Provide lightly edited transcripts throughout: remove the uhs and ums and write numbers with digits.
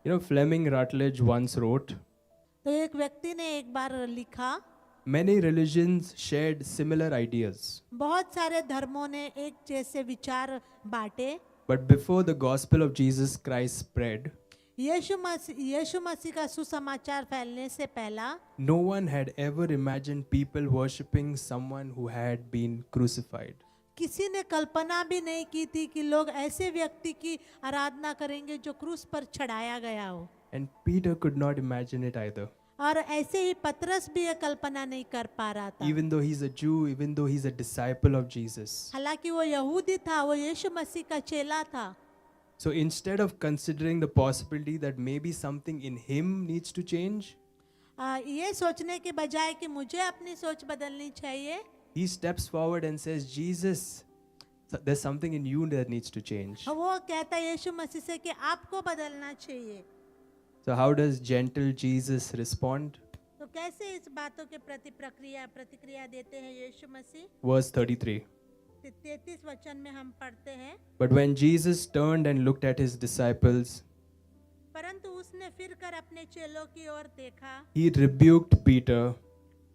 Fleming Rutledge once wrote, तो एक व्यक्ति ने एक बार लिखा, many religions shared similar ideas, बहुत सारे धर्मों ने एक जैसे विचार बांटे। but before the gospel of Jesus Christ spread, यीशु मसीह का सुसमाचार फैलने से पहला no one had ever imagined people worshipping someone who had been crucified. किसी ने कल्पना भी नहीं की थी कि लोग ऐसे व्यक्ति की आराधना करेंगे जो क्रूस पर चढ़ाया गया हो। And Peter could not imagine it either. और ऐसे ही पतरस भी ये कल्पना नहीं कर पा रहा था। Even though he's a Jew, even though he's a disciple of Jesus. हालांकि वो यहूदी था, वो यीशु मसीह का चेला था। So instead of considering the possibility that maybe something in him needs to change, ये सोचने के बजाय कि मुझे अपनी सोच बदलनी चाहिए, he steps forward and says, Jesus, there's something in you that needs to change. वो कहता है यीशु मसीह से कि आपको बदलना चाहिए। So how does gentle Jesus respond? तो कैसे इस बातों के प्रति प्रतिक्रिया देते हैं यीशु मसीह? Verse 33. 33 वचन में हम पढ़ते हैं, But when Jesus turned and looked at his disciples, परंतु उसने फिर कर अपने चेलों की ओर देखा he rebuked Peter,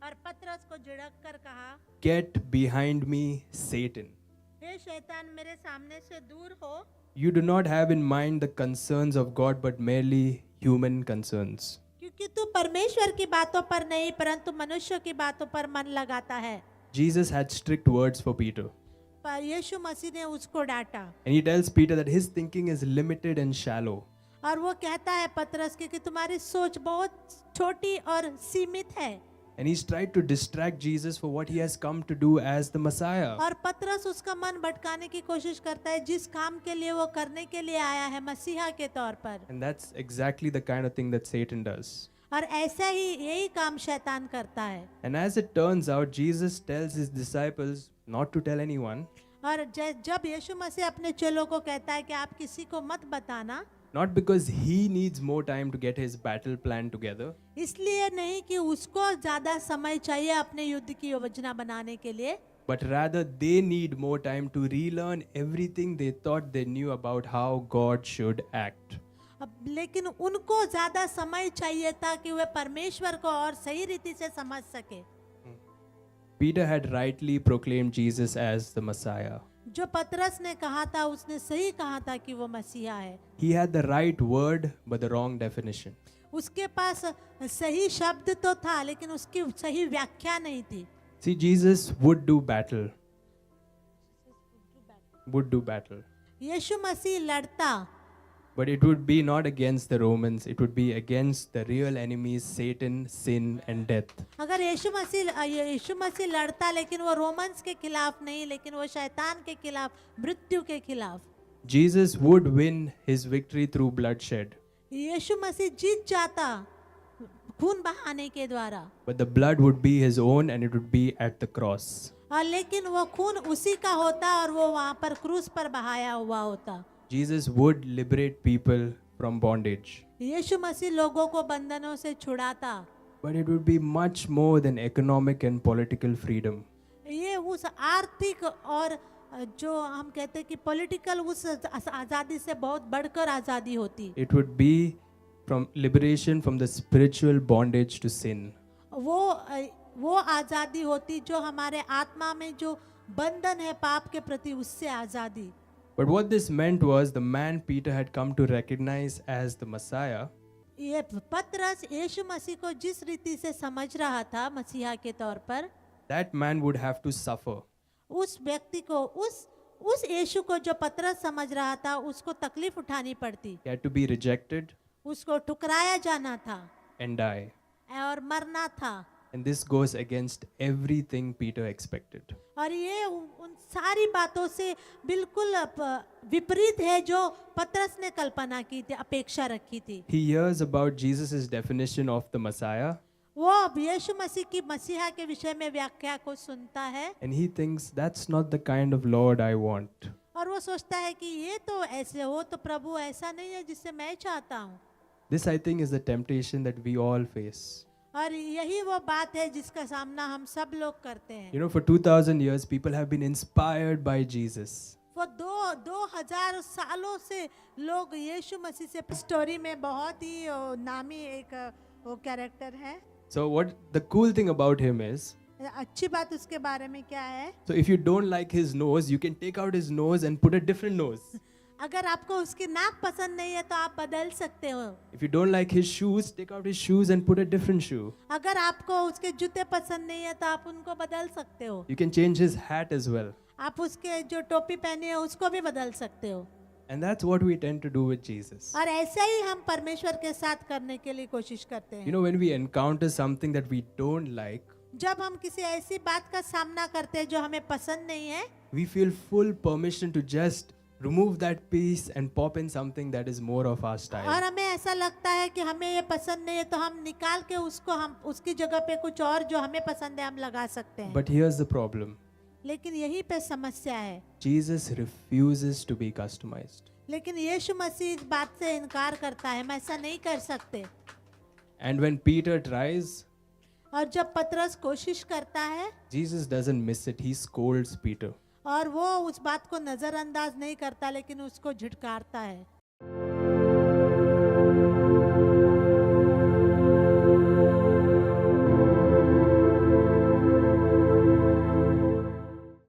और पतरस को झिड़क कर कहा, Get behind me, Satan. हे शैतान, मेरे सामने से दूर हो। You do not have in mind the concerns of God, but merely human concerns. क्योंकि तू परमेश्वर की बातों पर नहीं परंतु मनुष्यों की बातों पर मन लगाता है। Jesus had strict words for Peter. पर यीशु मसीह ने उसको डांटा And he tells Peter that his thinking is limited and shallow. और वो कहता है पतरस के कि तुम्हारी सोच बहुत छोटी और सीमित है। And he's tried to distract Jesus for what he has come to do as the Messiah. और पतरस उसका मन भटकाने की कोशिश करता है जिस काम के लिए वो करने के लिए आया है, मसीहा के तौर पर। And that's exactly the kind of thing that Satan does. और ऐसा ही यही काम शैतान करता है। And as it turns out, Jesus tells his disciples not to tell anyone, और जब यीशु मसीह अपने चेलों को कहता है कि आप किसी को मत बताना, not because he needs more time to get his battle plan together, इसलिए नहीं कि उसको ज्यादा समय चाहिए अपने युद्ध की योजना बनाने के लिए, but rather they need more time to relearn everything they thought they knew about how God should act. लेकिन उनको ज्यादा समय चाहिए था कि वे परमेश्वर को और सही रीति से समझ सके। Peter had rightly proclaimed Jesus as the Messiah. जो पतरस ने कहा था उसने सही कहा था कि वो मसीहा है। He had the right word but the wrong definition. उसके पास सही शब्द तो था लेकिन उसकी सही व्याख्या नहीं थी। See, Jesus would do battle. Would do battle. यीशु मसीह लड़ता, But it would be not against the Romans, it would be against the real enemies, Satan, sin and death. अगर यीशु मसीह लड़ता लेकिन वो रोमन्स के खिलाफ नहीं, लेकिन वो शैतान के खिलाफ, मृत्यु के खिलाफ। Jesus would win his victory through bloodshed. यीशु मसीह जीत जाता खून बहाने के द्वारा, But the blood would be his own and it would be at the cross. और लेकिन वो खून उसी का होता और वो वहाँ पर क्रूस पर बहाया हुआ होता। Jesus would liberate people from bondage. यीशु मसीह लोगों को बंधनों से छुड़ाता। But it would be much more than economic and political freedom. ये उस आर्थिक और जो हम कहते हैं कि पॉलिटिकल उस आज़ादी से बहुत बढ़कर आज़ादी होती। It would be from liberation from the spiritual bondage to sin. वो आज़ादी होती जो हमारे आत्मा में जो बंधन है पाप के प्रति, उससे आज़ादी। But what this meant was the man Peter had come to recognize as the Messiah, ये पतरस यीशु मसीह को जिस रीति से समझ रहा था मसीहा के तौर पर, that man would have to suffer. उस व्यक्ति को उस यीशु को जो पतरस समझ रहा था उसको तकलीफ उठानी पड़ती, He had to be rejected उसको ठुकराया जाना था and die. और मरना था। And this goes against everything Peter expected. और ये उन सारी बातों से बिल्कुल विपरीत है जो पतरस ने कल्पना की थी, अपेक्षा रखी थी। He hears about Jesus' definition of the Messiah वो अब यीशु मसीह की मसीहा के विषय में व्याख्या को सुनता है and he thinks that's not the kind of Lord I want. और वो सोचता है कि ये तो ऐसे हो तो प्रभु ऐसा नहीं है जिससे मैं चाहता हूँ। This, I think, is the temptation that we all face. और यही वो बात है जिसका सामना हम सब लोग करते हैं। You know, for 2000 years, people have been inspired by Jesus. वो 2000 सालों से लोग यीशु मसीह से स्टोरी में बहुत ही नामी एक वो कैरेक्टर है। So what the cool thing about him is, अच्छी बात उसके बारे में क्या है, so if you don't like his nose, you can take out his nose and put a different nose. अगर आपको उसकी नाक पसंद नहीं है तो आप बदल सकते हो। If you don't like his shoes, take out his shoes and put a different shoe. अगर आपको उसके जूते पसंद नहीं है तो आप उनको बदल सकते हो। You can change his hat as well. आप उसके जो टोपी पहने है उसको भी बदल सकते हो। And that's what we tend to do with Jesus. और ऐसा ही हम परमेश्वर के साथ करने के लिए कोशिश करते You हैं। know, when we encounter something that we don't like, जब हम किसी ऐसी बात का सामना करते हैं जो हमें पसंद नहीं है, we feel full permission to just remove that piece and pop in something that is more of our और style. हमें ऐसा लगता है कि हमें ये पसंद नहीं है तो हम निकाल के उसको हम उसकी जगह पे कुछ और जो हमें पसंद है हम लगा सकते हैं। But here's the problem. लेकिन यही पे समस्या है। Jesus refuses to be customized. लेकिन यीशु मसीह इस बात से इनकार करता है, हम ऐसा नहीं कर सकते। And when Peter tries, और जब पतरस कोशिश करता है Jesus doesn't miss it. He scolds Peter. और वो उस बात को नजरअंदाज नहीं करता लेकिन उसको झिटकारता है।